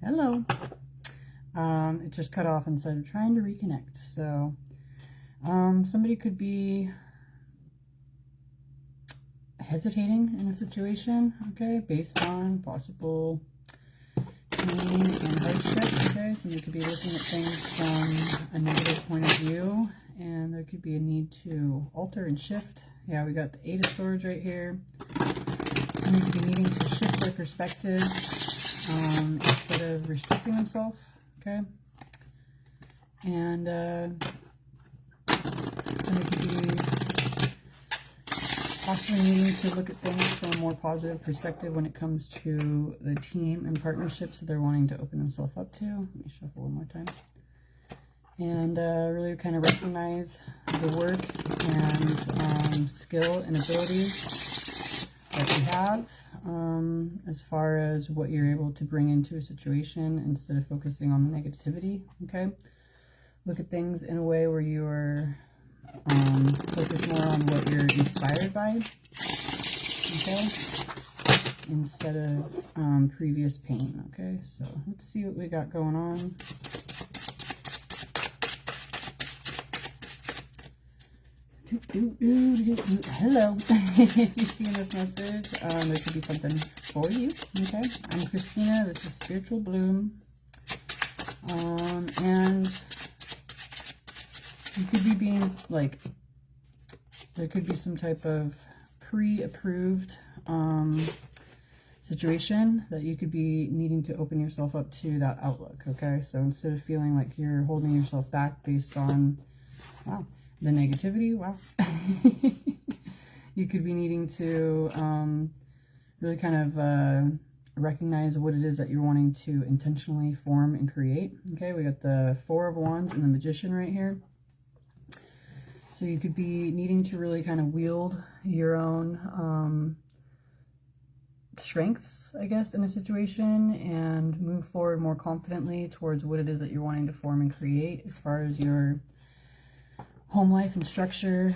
Hello. It just cut off instead of trying to reconnect. So somebody could be hesitating in a situation, okay, based on possible pain and hardship, okay. Somebody could be looking at things from a negative point of view, and there could be a need to alter and shift. Yeah, we got the Eight of Swords right here. Somebody could be needing to shift their perspective instead of restricting themselves, okay. And somebody could be possibly needing to look at things from a more positive perspective when it comes to the team and partnerships that they're wanting to open themselves up to. Let me shuffle one more time. And really kind of recognize the work and skill and ability that you have as far as what you're able to bring into a situation instead of focusing on the negativity, okay? Look at things in a way where you are focus more on what you're inspired by, okay, instead of previous pain, okay? So let's see what we got going on. Hello. If you see this message, there could be something for you, okay? I'm Christina. This is Spiritual Bloom. And you could be being like, there could be some type of pre-approved situation that you could be needing to open yourself up to that outlook, okay? So instead of feeling like you're holding yourself back based on, wow, the negativity, wow. You could be needing to really kind of recognize what it is that you're wanting to intentionally form and create, okay? We got the Four of Wands and the Magician right here. So you could be needing to really kind of wield your own strengths, I guess, in a situation and move forward more confidently towards what it is that you're wanting to form and create as far as your home life and structure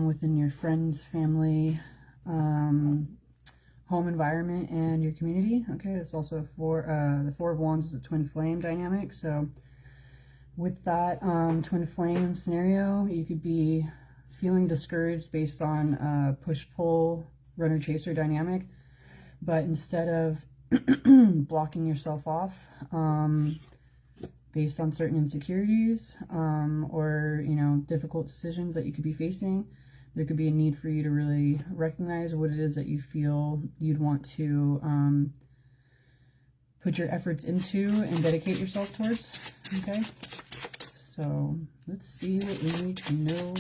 within your friends, family, home environment, and your community. Okay, it's also the Four of Wands is a twin flame dynamic. So with that twin flame scenario, you could be feeling discouraged based on push-pull, runner-chaser dynamic. But instead of blocking yourself off based on certain insecurities or, you know, difficult decisions that you could be facing, there could be a need for you to really recognize what it is that you feel you'd want to put your efforts into and dedicate yourself towards, okay? So let's see what we need to know.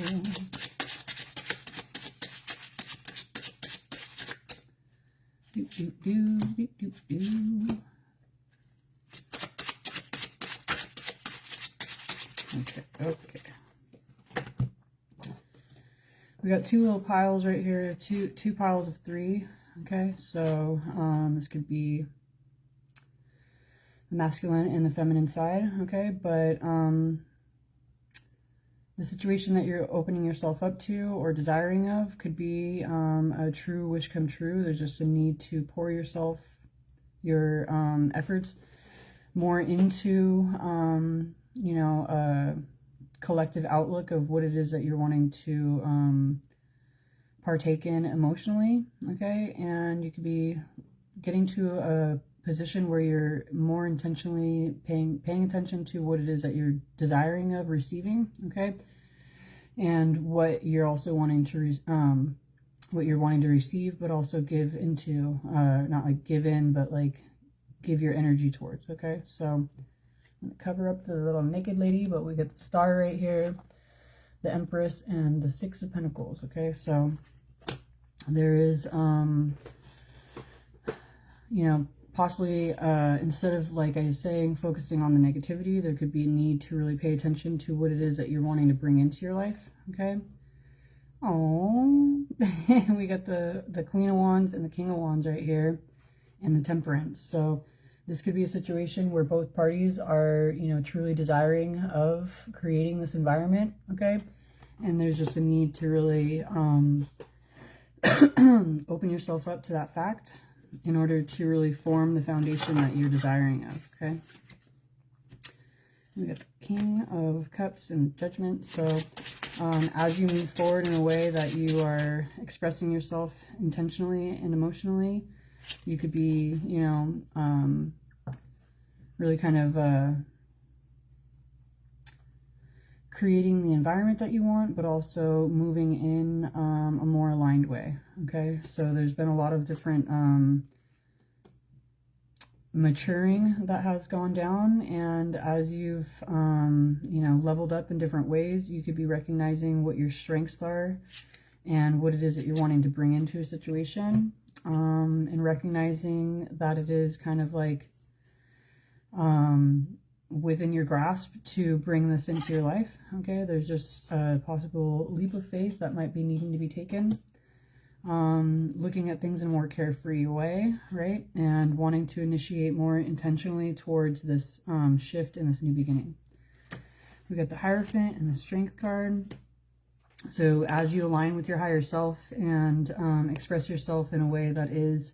Okay. We got two little piles right here, two piles of three. Okay, so this could be the masculine and the feminine side. Okay, but the situation that you're opening yourself up to or desiring of could be a true wish come true. There's just a need to pour your efforts more into, you know, a collective outlook of what it is that you're wanting to partake in emotionally, okay? And you could be getting to a position where you're more intentionally paying attention to what it is that you're desiring of receiving, okay? And what you're also wanting to what you're wanting to receive, but also give into, not like give in, but like give your energy towards, okay? So I'm gonna cover up the little naked lady, but we get the Star right here, the Empress, and the Six of Pentacles, okay? So there is, you know, possibly instead of, like I was saying, focusing on the negativity, there could be a need to really pay attention to what it is that you're wanting to bring into your life, okay? Oh, we got the Queen of Wands and the King of Wands right here, and the Temperance. So this could be a situation where both parties are, you know, truly desiring of creating this environment, okay? And there's just a need to really open yourself up to that fact, in order to really form the foundation that you're desiring of, okay? We got the King of Cups and Judgment. So as you move forward in a way that you are expressing yourself intentionally and emotionally, you could be, you know, really kind of creating the environment that you want, but also moving in a more aligned way, okay? So there's been a lot of different maturing that has gone down, and as you've you know, leveled up in different ways, you could be recognizing what your strengths are and what it is that you're wanting to bring into a situation, and recognizing that it is kind of like within your grasp to bring this into your life, okay? There's just a possible leap of faith that might be needing to be taken. Looking at things in a more carefree way, right? And wanting to initiate more intentionally towards this shift and this new beginning. We got the Hierophant and the Strength card. So as you align with your higher self and express yourself in a way that is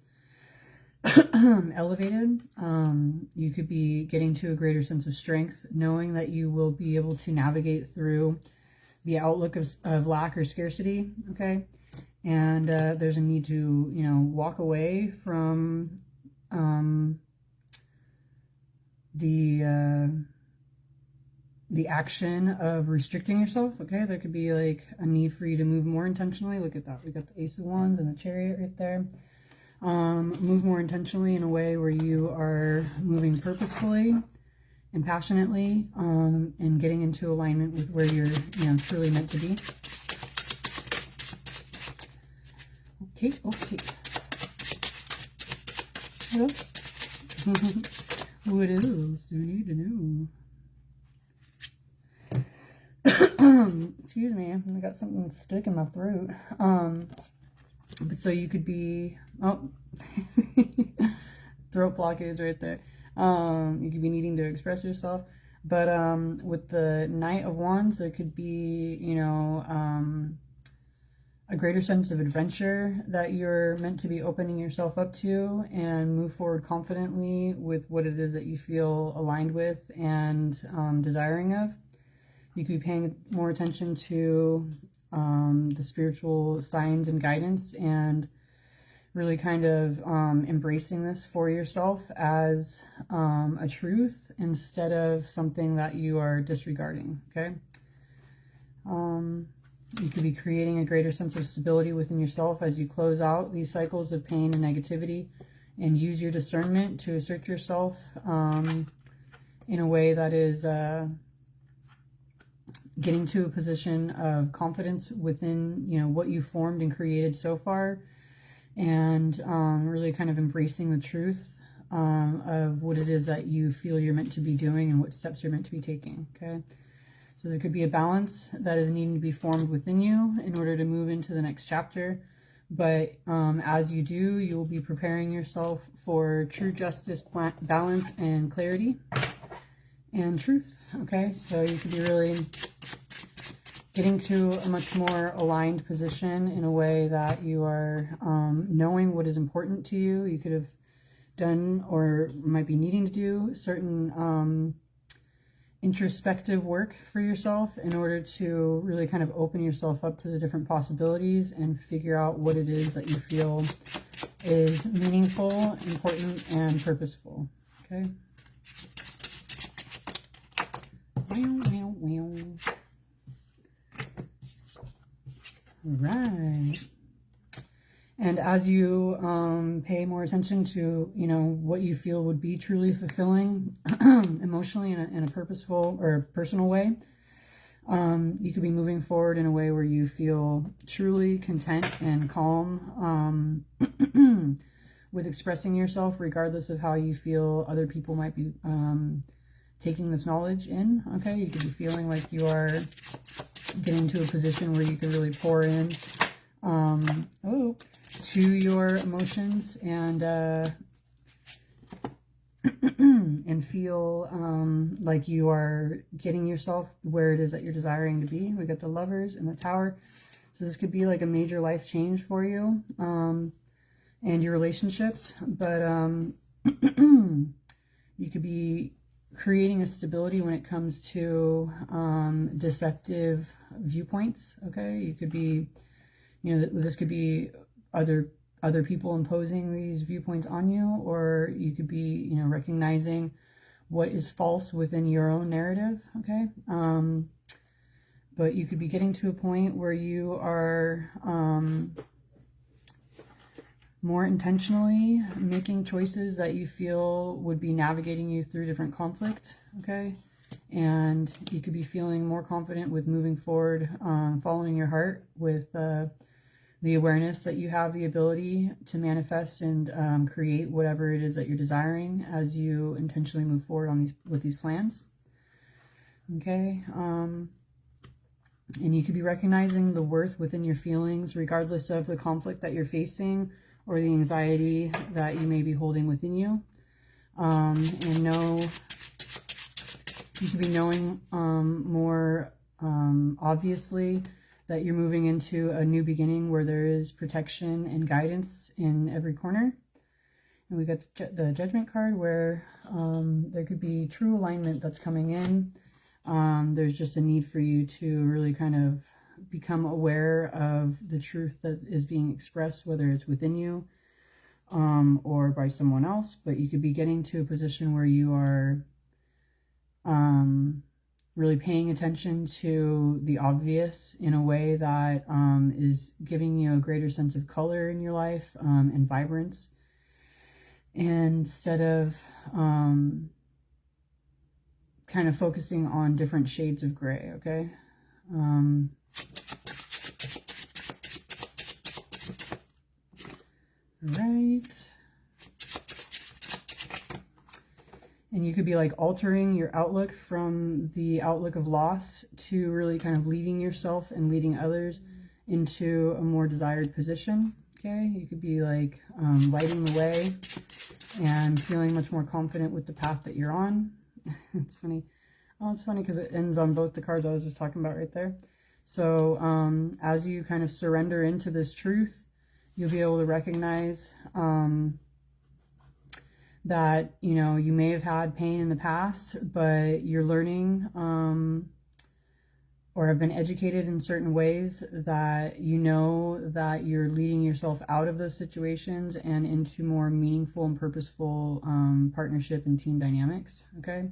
elevated, you could be getting to a greater sense of strength, knowing that you will be able to navigate through the outlook of lack or scarcity, okay? And there's a need to, you know, walk away from the action of restricting yourself, okay? There could be like a need for you to move more intentionally. Look at that. We got the Ace of Wands and the Chariot right there. Move more intentionally in a way where you are moving purposefully and passionately, and getting into alignment with where you're, you know, truly meant to be. Okay, okay. What else? What else do you need to know? Excuse me, I got something stuck in my throat. But so you could be, oh, throat blockage right there. You could be needing to express yourself. But with the Knight of Wands, there could be, you know, a greater sense of adventure that you're meant to be opening yourself up to, and move forward confidently with what it is that you feel aligned with and desiring of. You could be paying more attention to the spiritual signs and guidance, and really kind of embracing this for yourself as a truth instead of something that you are disregarding, okay? You could be creating a greater sense of stability within yourself as you close out these cycles of pain and negativity, and use your discernment to assert yourself in a way that is getting to a position of confidence within, you know, what you formed and created so far, and really kind of embracing the truth of what it is that you feel you're meant to be doing and what steps you're meant to be taking, okay? So there could be a balance that is needing to be formed within you in order to move into the next chapter. But as you do, you will be preparing yourself for true justice, balance, and clarity and truth, okay? So you could be really getting to a much more aligned position in a way that you are knowing what is important to you. You could have done or might be needing to do certain introspective work for yourself in order to really kind of open yourself up to the different possibilities and figure out what it is that you feel is meaningful, important, and purposeful, okay? Right. And as you pay more attention to, you know, what you feel would be truly fulfilling emotionally in a purposeful or personal way, you could be moving forward in a way where you feel truly content and calm with expressing yourself, regardless of how you feel other people might be taking this knowledge in, okay? You could be feeling like you are getting to a position where you can really pour in to your emotions and and feel like you are getting yourself where it is that you're desiring to be. We got the Lovers and the Tower. So this could be like a major life change for you. and your relationships. But you could be creating a stability when it comes to deceptive viewpoints. Okay, you could be, you know, this could be other people imposing these viewpoints on you, or you could be, you know, recognizing what is false within your own narrative. Okay, but you could be getting to a point where you are more intentionally making choices that you feel would be navigating you through different conflict. Okay, and you could be feeling more confident with moving forward, following your heart, with the awareness that you have the ability to manifest and create whatever it is that you're desiring as you intentionally move forward on with these plans. Okay, and you could be recognizing the worth within your feelings, regardless of the conflict that you're facing or the anxiety that you may be holding within you. And you could be knowing more obviously that you're moving into a new beginning where there is protection and guidance in every corner. And we got the Judgment card, where there could be true alignment that's coming in. There's just a need for you to really kind of become aware of the truth that is being expressed, whether it's within you or by someone else. But you could be getting to a position where you are really paying attention to the obvious in a way that is giving you a greater sense of color in your life and vibrance, instead of kind of focusing on different shades of gray. Okay, right. And you could be like altering your outlook from the outlook of loss to really kind of leading yourself and leading others into a more desired position. Okay, you could be like lighting the way and feeling much more confident with the path that you're on. It's funny. Oh, it's funny because it ends on both the cards I was just talking about right there. So as you kind of surrender into this truth, you'll be able to recognize that, you know, you may have had pain in the past, but you're learning or have been educated in certain ways that you know that you're leading yourself out of those situations and into more meaningful and purposeful partnership and team dynamics. Okay,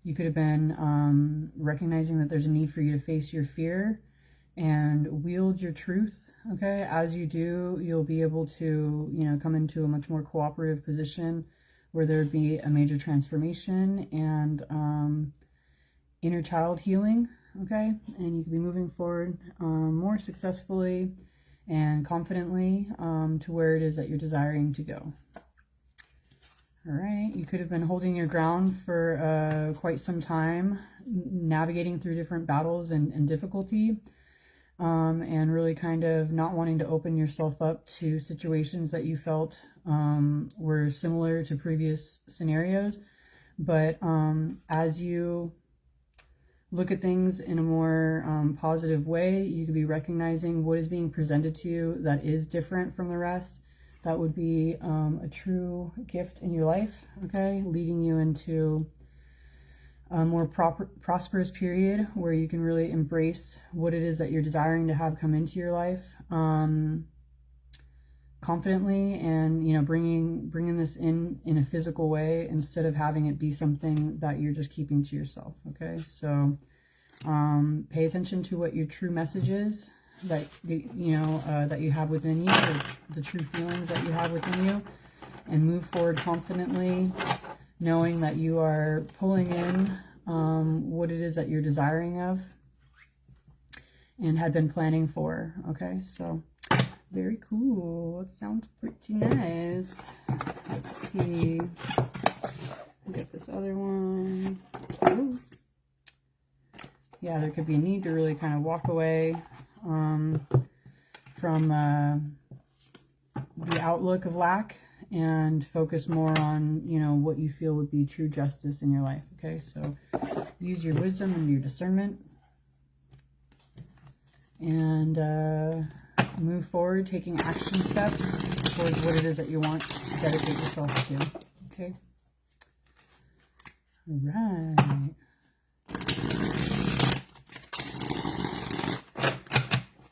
you could have been recognizing that there's a need for you to face your fear and wield your truth. Okay, as you do, you'll be able to, you know, come into a much more cooperative position where there'd be a major transformation and inner child healing. Okay, and you could be moving forward more successfully and confidently to where it is that you're desiring to go. All right, you could have been holding your ground for quite some time, navigating through different battles and difficulty. And really kind of not wanting to open yourself up to situations that you felt were similar to previous scenarios. But as you look at things in a more positive way, you could be recognizing what is being presented to you that is different from the rest. That would be a true gift in your life, okay? Leading you into a more prosperous period where you can really embrace what it is that you're desiring to have come into your life confidently, and, you know, bringing this in a physical way instead of having it be something that you're just keeping to yourself. Okay, so pay attention to what your true message is, that that you have within you, the true feelings that you have within you, and move forward confidently, knowing that you are pulling in what it is that you're desiring of and had been planning for. Okay, so very cool. It sounds pretty nice. Let's see. I'll get this other one. Ooh. Yeah, there could be a need to really kind of walk away from the outlook of lack and focus more on, you know, what you feel would be true justice in your life. Okay, so use your wisdom and your discernment and move forward, taking action steps towards what it is that you want to dedicate yourself to. Okay. All right.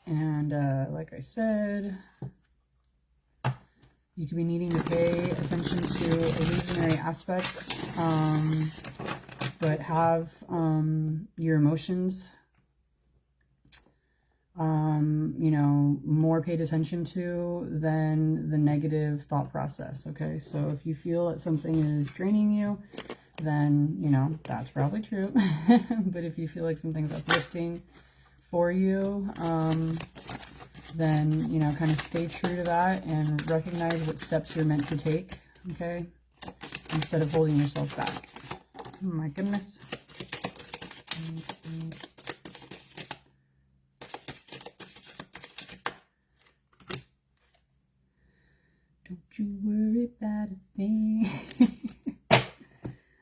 And like I said, you could be needing to pay attention to illusionary aspects, but have your emotions, you know, more paid attention to than the negative thought process. Okay, so if you feel that something is draining you, then, you know, that's probably true. But if you feel like something's uplifting for you, then, you know, kind of stay true to that and recognize what steps you're meant to take, okay, instead of holding yourself back. Oh my goodness. Don't you worry about a thing. I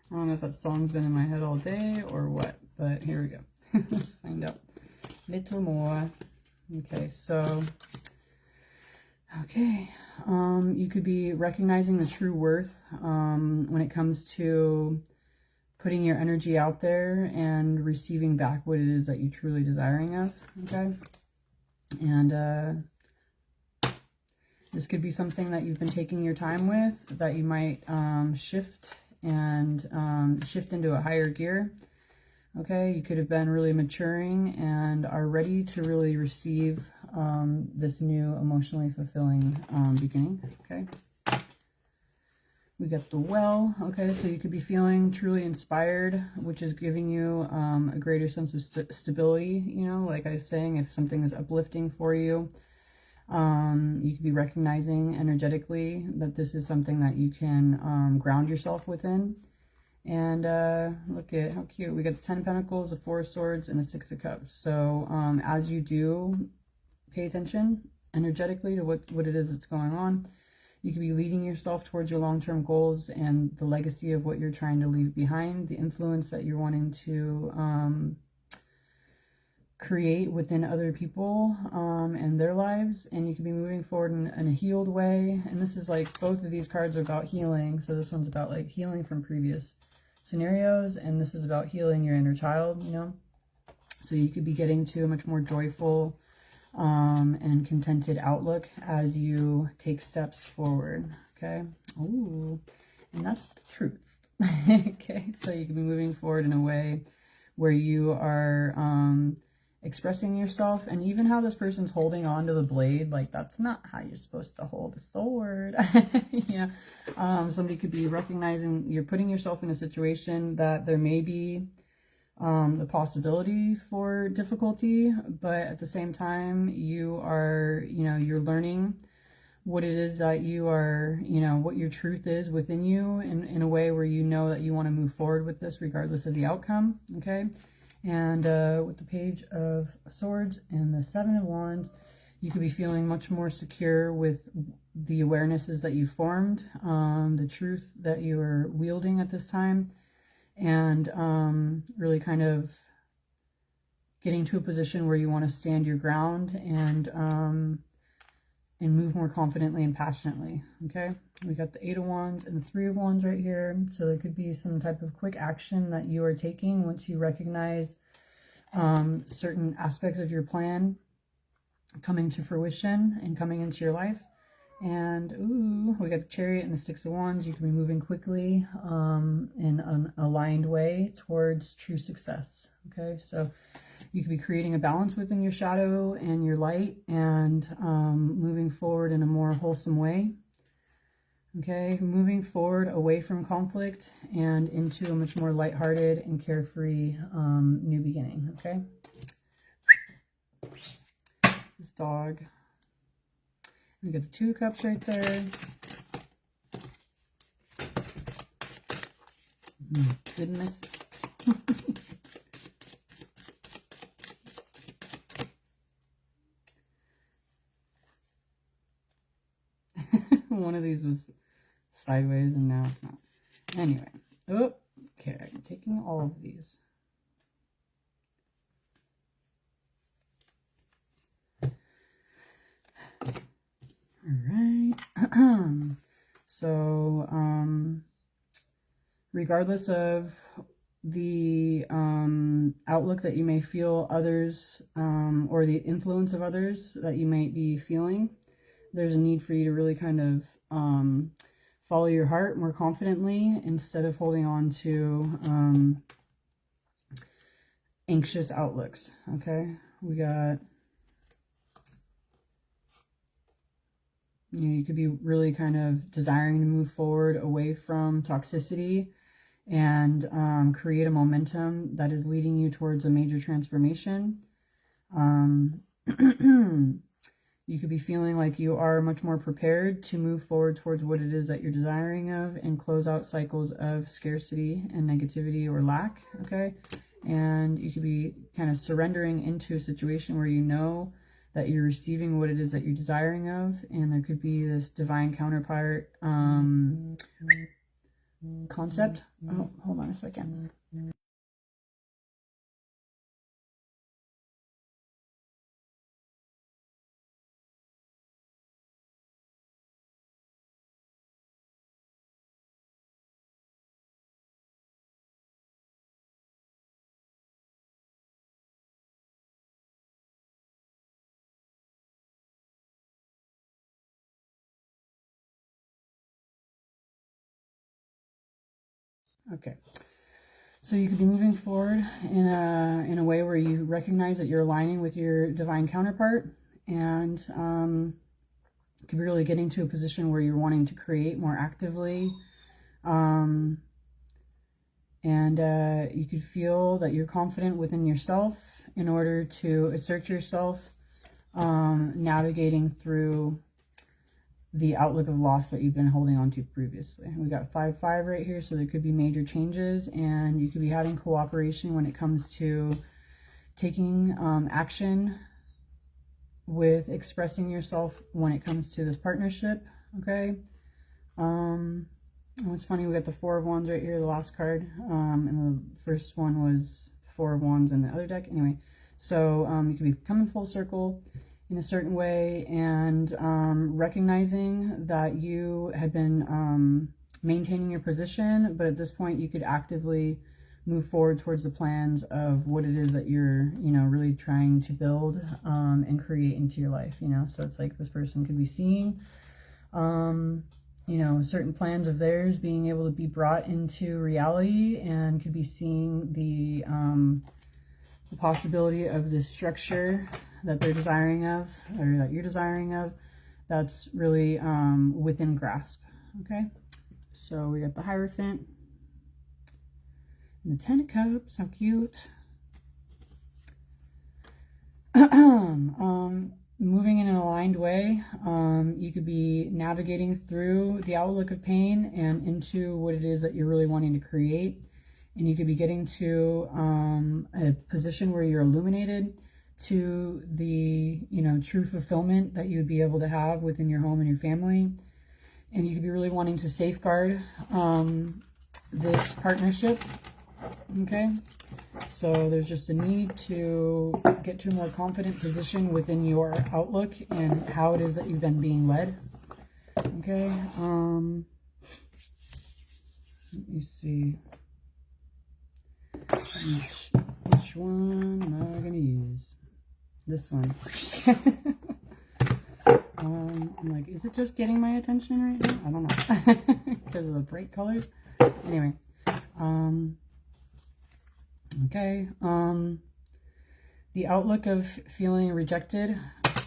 don't know if that song's been in my head all day or what, but here we go. Let's find out a little more. Okay, so, okay, you could be recognizing the true worth when it comes to putting your energy out there and receiving back what it is that you're truly desiring of, okay? And this could be something that you've been taking your time with, that you might shift and shift into a higher gear. Okay, you could have been really maturing and are ready to really receive this new emotionally fulfilling beginning. Okay, we got the well. Okay, so you could be feeling truly inspired, which is giving you a greater sense of stability. You know, like I was saying, if something is uplifting for you, you could be recognizing energetically that this is something that you can ground yourself within. And look at how cute. We got the 10 of Pentacles, the 4 of Swords, and the 6 of Cups. So as you do pay attention energetically to what it is that's going on, you can be leading yourself towards your long-term goals and the legacy of what you're trying to leave behind, the influence that you're wanting to create within other people and their lives. And you can be moving forward in a healed way. And this is like, both of these cards are about healing. So this one's about like healing from previous scenarios, and this is about healing your inner child, you know. So you could be getting to a much more joyful and contented outlook as you take steps forward. Okay. Ooh, and that's the truth. Okay, so you can be moving forward in a way where you are expressing yourself, and even how this person's holding on to the blade, like that's not how you're supposed to hold a sword. You know, somebody could be recognizing you're putting yourself in a situation that there may be the possibility for difficulty, but at the same time you are, you know, you're learning what it is that you are, you know, what your truth is within you in a way where you know that you want to move forward with this regardless of the outcome. Okay. And with the Page of Swords and the 7 of Wands, you could be feeling much more secure with the awarenesses that you formed, the truth that you are wielding at this time, and really kind of getting to a position where you want to stand your ground and move more confidently and passionately. Okay, we got the 8 of Wands and the 3 of Wands right here. So there could be some type of quick action that you are taking once you recognize certain aspects of your plan coming to fruition and coming into your life. And ooh, we got the Chariot and the 6 of Wands. You can be moving quickly in an aligned way towards true success. Okay, so you could be creating a balance within your shadow and your light, and moving forward in a more wholesome way. Okay, moving forward away from conflict and into a much more lighthearted and carefree new beginning. Okay, this dog. We got the 2 of Cups right there. Goodness. One of these was sideways and now it's not. Anyway. Oh, okay. I'm taking all of these. All right. So, regardless of the outlook that you may feel others, or the influence of others that you might be feeling, there's a need for you to really kind of follow your heart more confidently instead of holding on to anxious outlooks. Okay, we got, you could be really kind of desiring to move forward away from toxicity and create a momentum that is leading you towards a major transformation. You could be feeling like you are much more prepared to move forward towards what it is that you're desiring of and close out cycles of scarcity and negativity or lack, okay? And you could be kind of surrendering into a situation where you know that you're receiving what it is that you're desiring of, and there could be this divine counterpart concept. Oh, hold on a second. Okay. So you could be moving forward in a way where you recognize that you're aligning with your divine counterpart, and could be really getting to a position where you're wanting to create more actively, and you could feel that you're confident within yourself in order to assert yourself, navigating through the outlook of loss that you've been holding on to previously. We got 5-5 right here, so there could be major changes, and you could be having cooperation when it comes to taking action with expressing yourself when it comes to this partnership, okay? And what's funny, we got the 4 of Wands right here, the last card, and the first one was 4 of Wands in the other deck. Anyway, so you could be coming full circle in a certain way, and recognizing that you had been maintaining your position, but at this point you could actively move forward towards the plans of what it is that you're, you know, really trying to build and create into your life, you know. So it's like this person could be seeing, you know, certain plans of theirs being able to be brought into reality, and could be seeing the possibility of this structure that they're desiring of, or that you're desiring of, that's really within grasp. Okay, so we got the Hierophant and the 10 of Cups. How cute. Moving in an aligned way, you could be navigating through the outlook of pain and into what it is that you're really wanting to create, and you could be getting to a position where you're illuminated to the, you know, true fulfillment that you would be able to have within your home and your family. And you could be really wanting to safeguard this partnership. Okay, so there's just a need to get to a more confident position within your outlook and how it is that you've been being led. Okay, let me see. Which one am I going to use? This one. I'm like, is it just getting my attention right now? I don't know. Because of the bright colors. Anyway. Okay. The outlook of feeling rejected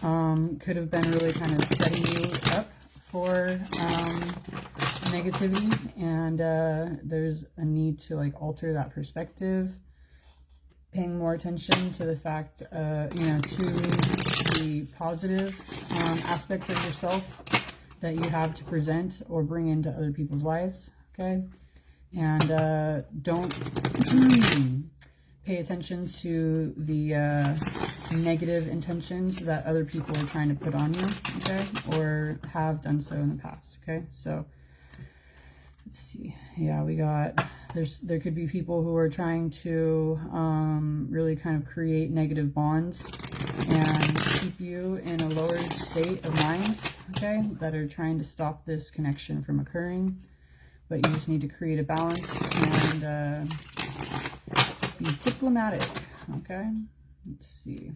could have been really kind of setting you up for negativity, and there's a need to like alter that perspective, paying more attention to the fact, you know, to the positive aspects of yourself that you have to present or bring into other people's lives, okay? And don't pay attention to the negative intentions that other people are trying to put on you, okay? Or have done so in the past, okay? So, let's see. Yeah, we got, there could be people who are trying to really kind of create negative bonds and keep you in a lower state of mind, okay, that are trying to stop this connection from occurring. But you just need to create a balance and be diplomatic, okay? Let's see.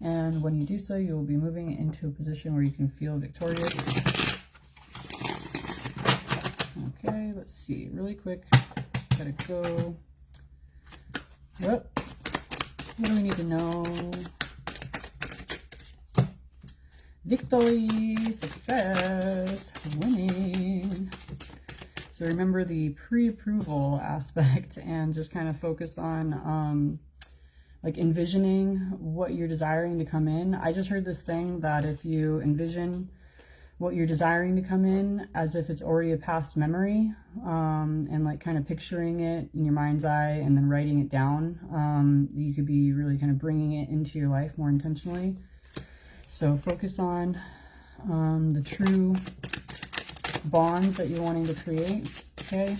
And when you do so, you will be moving into a position where you can feel victorious. Okay, let's see. Really quick. Gotta go. Yep. What do we need to know? Victory, success, winning. So remember the pre-approval aspect and just kind of focus on like envisioning what you're desiring to come in. I just heard this thing that if you envision what you're desiring to come in as if it's already a past memory, and like kind of picturing it in your mind's eye and then writing it down, you could be really kind of bringing it into your life more intentionally. So focus on the true bonds that you're wanting to create, okay?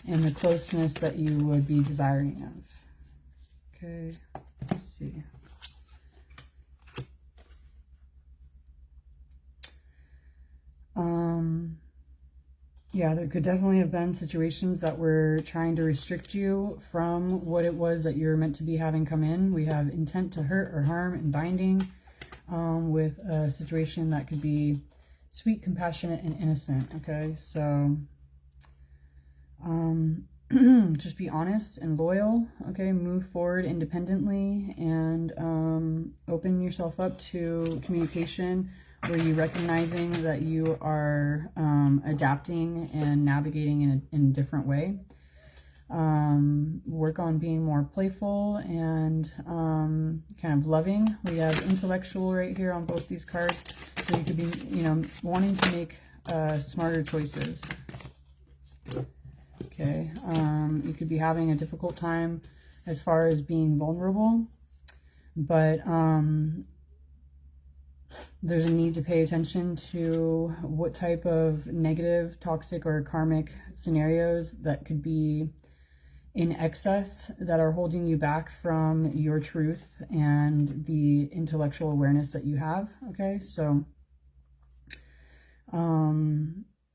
And the closeness that you would be desiring of. Okay, let's see. Yeah, there could definitely have been situations that were trying to restrict you from what it was that you're meant to be having come in. We have intent to hurt or harm and binding, with a situation that could be sweet, compassionate, and innocent, okay? So just be honest and loyal, okay? Move forward independently and open yourself up to communication where you're recognizing that you are adapting and navigating in a different way. Work on being more playful and kind of loving. We have intellectual right here on both these cards. So you could be, you know, wanting to make smarter choices. Okay. You could be having a difficult time as far as being vulnerable, but there's a need to pay attention to what type of negative, toxic, or karmic scenarios that could be in excess that are holding you back from your truth and the intellectual awareness that you have, okay? So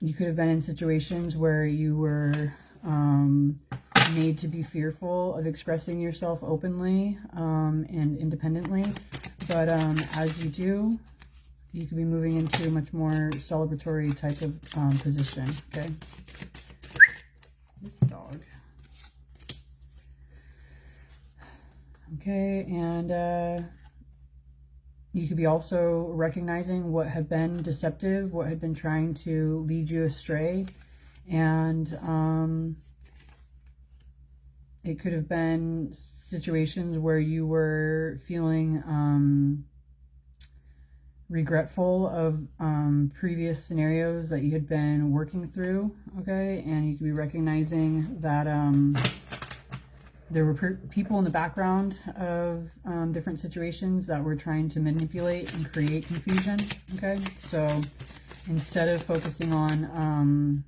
you could have been in situations where you were made to be fearful of expressing yourself openly and independently. But as you do, you could be moving into a much more celebratory type of position, okay? This dog. Okay, and you could be also recognizing what had been deceptive, what had been trying to lead you astray, and it could have been situations where you were feeling regretful of previous scenarios that you had been working through, okay? And you could be recognizing that there were people in the background of different situations that were trying to manipulate and create confusion, okay? So instead of focusing on,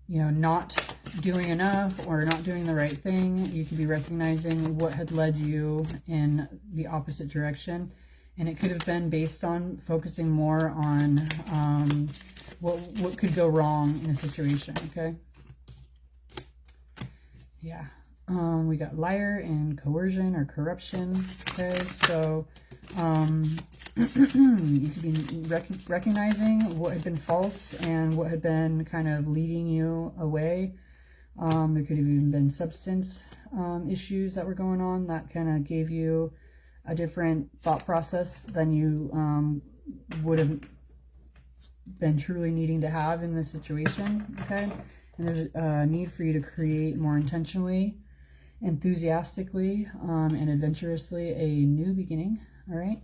you know, not doing enough or not doing the right thing, you could be recognizing what had led you in the opposite direction. And it could have been based on focusing more on what could go wrong in a situation, okay? Yeah. We got liar and coercion or corruption, okay? So you could be recognizing what had been false and what had been kind of leading you away. There could have even been substance issues that were going on that kind of gave you a different thought process than you would have been truly needing to have in this situation, okay? And there's a need for you to create more intentionally, enthusiastically, and adventurously a new beginning, all right?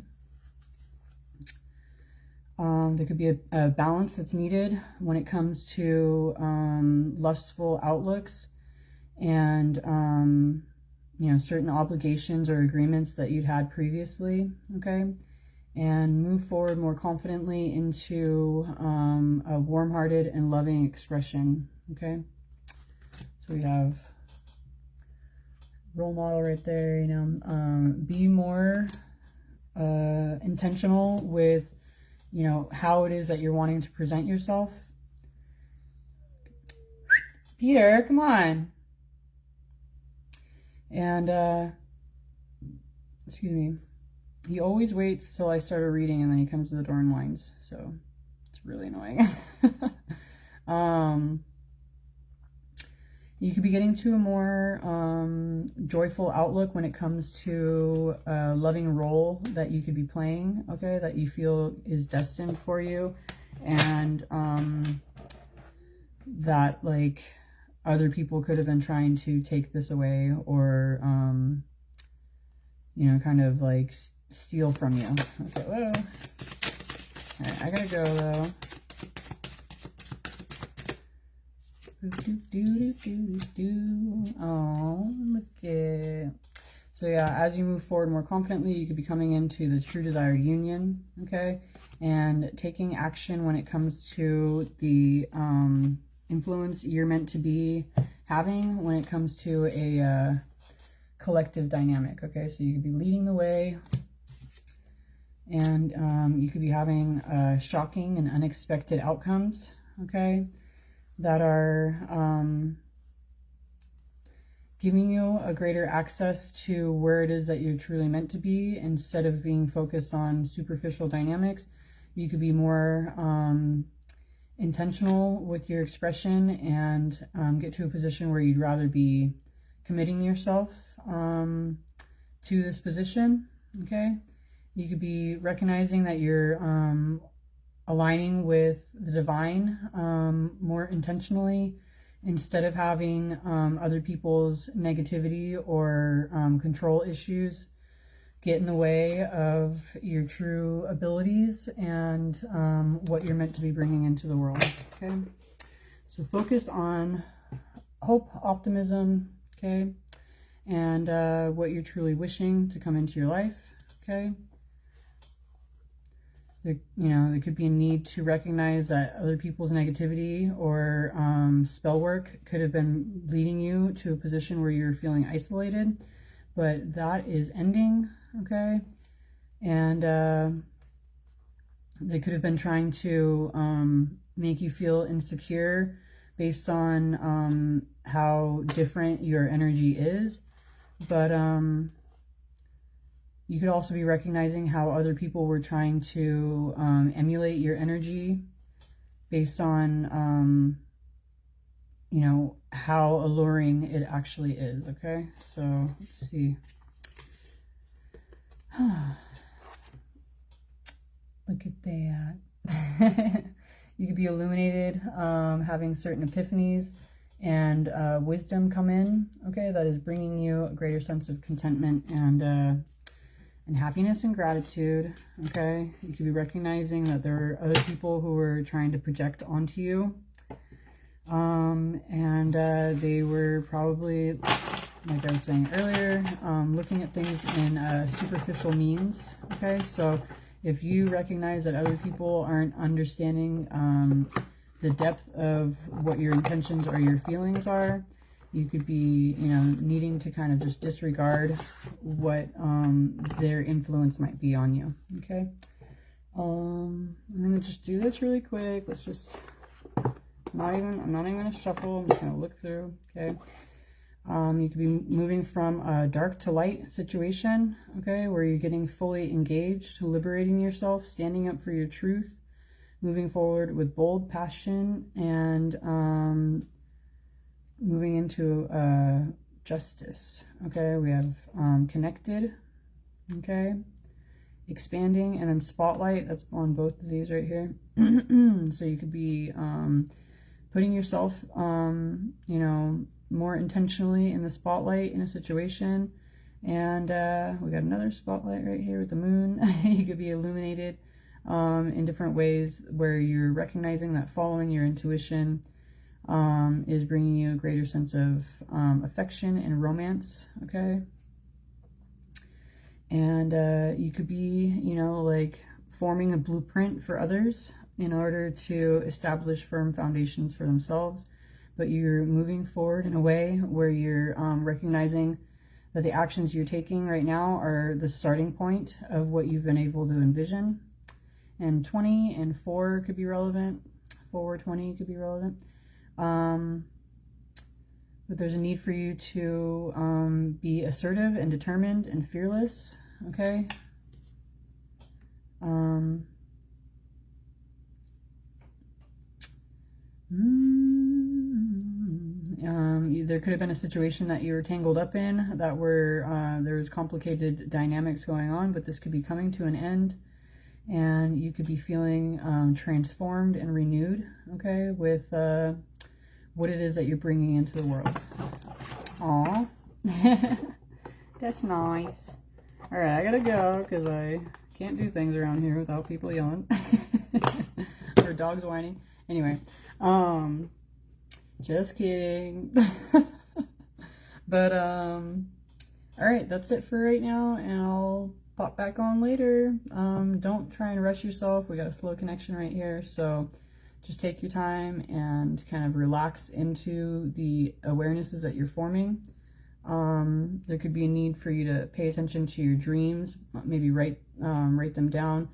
There could be a balance that's needed when it comes to lustful outlooks and you know, certain obligations or agreements that you'd had previously, okay? And move forward more confidently into a warm-hearted and loving expression, okay? So we have role model right there, you know. Be more intentional with, you know, how it is that you're wanting to present yourself. Peter, come on. And, excuse me. He always waits till I started reading and then he comes to the door and whines. So it's really annoying. You could be getting to a more joyful outlook when it comes to a loving role that you could be playing, okay, that you feel is destined for you, and that, like, other people could have been trying to take this away or, you know, kind of, like, steal from you. Okay, whoa. All right, I gotta go, though. Oh, look it. So yeah, as you move forward more confidently, you could be coming into the true desired union, okay? And taking action when it comes to the influence you're meant to be having when it comes to a collective dynamic, okay? So you could be leading the way, and you could be having shocking and unexpected outcomes, okay? That are giving you a greater access to where it is that you're truly meant to be. Instead of being focused on superficial dynamics, you could be more intentional with your expression and get to a position where you'd rather be committing yourself to this position, okay? You could be recognizing that you're aligning with the divine more intentionally, instead of having other people's negativity or control issues get in the way of your true abilities and what you're meant to be bringing into the world, okay? So focus on hope, optimism, okay? And what you're truly wishing to come into your life, okay? There, you know, there could be a need to recognize that other people's negativity or spell work could have been leading you to a position where you're feeling isolated, but that is ending, okay? And they could have been trying to make you feel insecure based on how different your energy is, but you could also be recognizing how other people were trying to emulate your energy based on, you know, how alluring it actually is, okay? So, let's see. Look at that. You could be illuminated, having certain epiphanies and wisdom come in, okay? That is bringing you a greater sense of contentment and happiness and gratitude, okay? You could be recognizing that there are other people who are trying to project onto you. And they were probably, like I was saying earlier, looking at things in superficial means, okay? So if you recognize that other people aren't understanding the depth of what your intentions or your feelings are, you could be, you know, needing to kind of just disregard what their influence might be on you, okay? I'm going to just do this really quick. Let's just, I'm not even going to shuffle. I'm just going to look through, okay? You could be moving from a dark to light situation, okay, where you're getting fully engaged, liberating yourself, standing up for your truth, moving forward with bold passion, and moving into justice, okay? We have connected, okay? Expanding, and then spotlight. That's on both of these right here. So you could be putting yourself, you know, more intentionally in the spotlight in a situation. And we got another spotlight right here with the moon. You could be illuminated in different ways where you're recognizing that following your intuition is bringing you a greater sense of affection and romance, okay? And you could be, you know, like forming a blueprint for others in order to establish firm foundations for themselves, but you're moving forward in a way where you're recognizing that the actions you're taking right now are the starting point of what you've been able to envision. And 20 and 4 could be relevant. 420 could be relevant. But there's a need for you to be assertive and determined and fearless, okay? There could have been a situation that you were tangled up in that were there's complicated dynamics going on, but this could be coming to an end, and you could be feeling transformed and renewed, okay, with what it is that you're bringing into the world. Aw, that's nice. All right, I gotta go because I can't do things around here without people yelling or dogs whining. Anyway, just kidding. But all right, that's it for right now, and I'll pop back on later. Don't try and rush yourself. We got a slow connection right here, so just take your time and kind of relax into the awarenesses that you're forming. There could be a need for you to pay attention to your dreams, maybe write them down,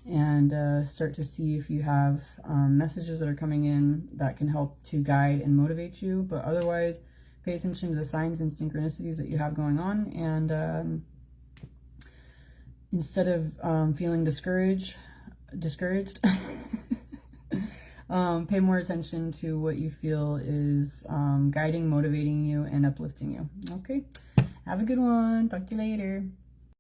and start to see if you have messages that are coming in that can help to guide and motivate you. But otherwise, pay attention to the signs and synchronicities that you have going on, and instead of feeling discouraged pay more attention to what you feel is guiding, motivating you, and uplifting you. Okay, have a good one. Talk to you later.